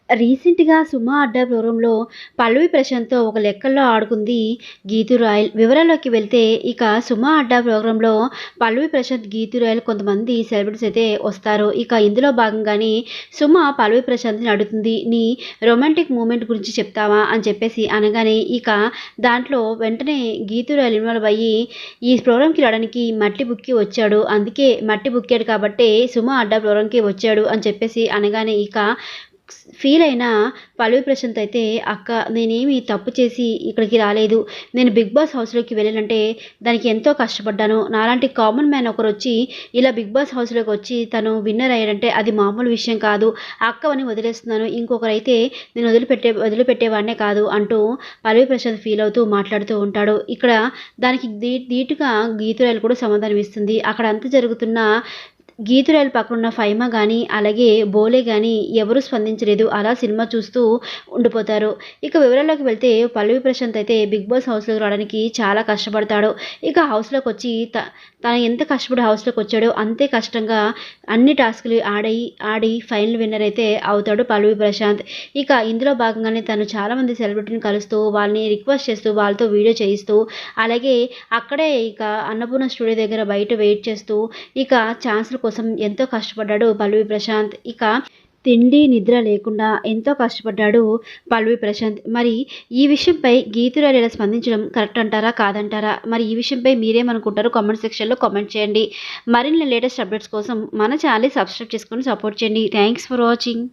రీసెంట్‌గా 'సుమ అడ్డా' ప్రోగ్రాంలో పల్లవి ప్రశాంత్‌తో ఒక లెక్కల్లో ఆడుకుంది గీతూ రాయల్. వివరాల్లోకి వెళ్తే ఇక 'సుమ అడ్డా' ప్రోగ్రాంలో పల్లవి ప్రశాంత్, గీతూ రాయల్ కొంతమంది సెలబ్రిటీస్ అయితే వస్తారు. ఇక ఇందులో భాగంగానే సుమ పల్లవి ప్రశాంత్‌ని అడుగుతుంది. "నీ రొమాంటిక్ మూమెంట్ గురించి చెప్తావా?" అని చెప్పేసి అనగానే ఇక దాంట్లో వెంటనే గీతూ రాయల్ ఇన్వాల్వ్ అయ్యి "ఈ ప్రోగ్రాంకి రావడానికి మట్టి బుక్కి వచ్చాడు. అందుకే మట్టి బుక్కాడు కాబట్టే 'సుమ అడ్డా' ప్రోగ్రాంకి వచ్చాడు" అని చెప్పేసి అనగానే ఇక ఫీల్ అయిన పల్లవి ప్రశాంత్ అయితే, "అక్క నేనేమి తప్పు చేసి ఇక్కడికి రాలేదు. నేను 'బిగ్ బాస్' హౌస్‌లోకి వెళ్ళానంటే దానికి ఎంతో కష్టపడ్డాను. నాలాంటి కామన్ మ్యాన్ ఒకరొచ్చి ఇలా 'బిగ్ బాస్' హౌస్‌లోకి వచ్చి తను విన్నర్ అయ్యాడంటే అది మామూలు విషయం కాదు. అక్కవని వదిలేస్తున్నాను. ఇంకొకరైతే నేను వదిలిపెట్టేవాడినే కాదు" అంటూ పల్లవి ప్రశాంత్ ఫీల్ అవుతూ మాట్లాడుతూ ఉంటాడు. ఇక్కడ దానికి ధీటుగా గీతురాయలు కూడా సమాధానం ఇస్తుంది. అక్కడ అంతా జరుగుతున్న గీతురాయల పక్కనున్న ఫైమా గానీ, అలాగే బోలే గానీ ఎవరు స్పందించలేదు. అలా సినిమా చూస్తూ ఉండిపోతారు. ఇక వివరాల్లోకి వెళ్తే పల్లవి ప్రశాంత్ అయితే 'బిగ్ బాస్' హౌస్‌లోకి రావడానికి చాలా కష్టపడతాడు. ఇక హౌస్‌లోకొచ్చి తను ఎంత కష్టపడి హౌస్‌లోకొచ్చాడో అంతే కష్టంగా అన్ని టాస్కులు ఆడి ఫైనల్ విన్నర్ అయితే అవుతాడు పల్లవి ప్రశాంత్. ఇక ఇందులో భాగంగానే తను చాలామంది సెలబ్రిటీని కలుస్తూ, వాళ్ళని రిక్వెస్ట్ చేస్తూ, వాళ్ళతో వీడియో చేయిస్తూ, అలాగే అక్కడే ఇక అన్నపూర్ణ స్టూడియో దగ్గర బయట వెయిట్ చేస్తూ, ఇక ఛాన్సుల కోసం ఎంతో కష్టపడ్డాడు పల్లవి ప్రశాంత్. ఇక తిండి, నిద్ర లేకుండా ఎంతో కష్టపడ్డాడు పల్లవి ప్రశాంత్. మరి ఈ విషయంపై గీతురాలు ఇలా స్పందించడం కరెక్ట్ అంటారా? కాదంటారా? మరి ఈ విషయంపై మీరేమనుకుంటారో కామెంట్ సెక్షన్‌లో కామెంట్ చేయండి. మరిన్ని లేటెస్ట్ అప్డేట్స్ కోసం మన ఛానెల్‌ని సబ్స్క్రైబ్ చేసుకొని సపోర్ట్ చేయండి. Thanks for watching.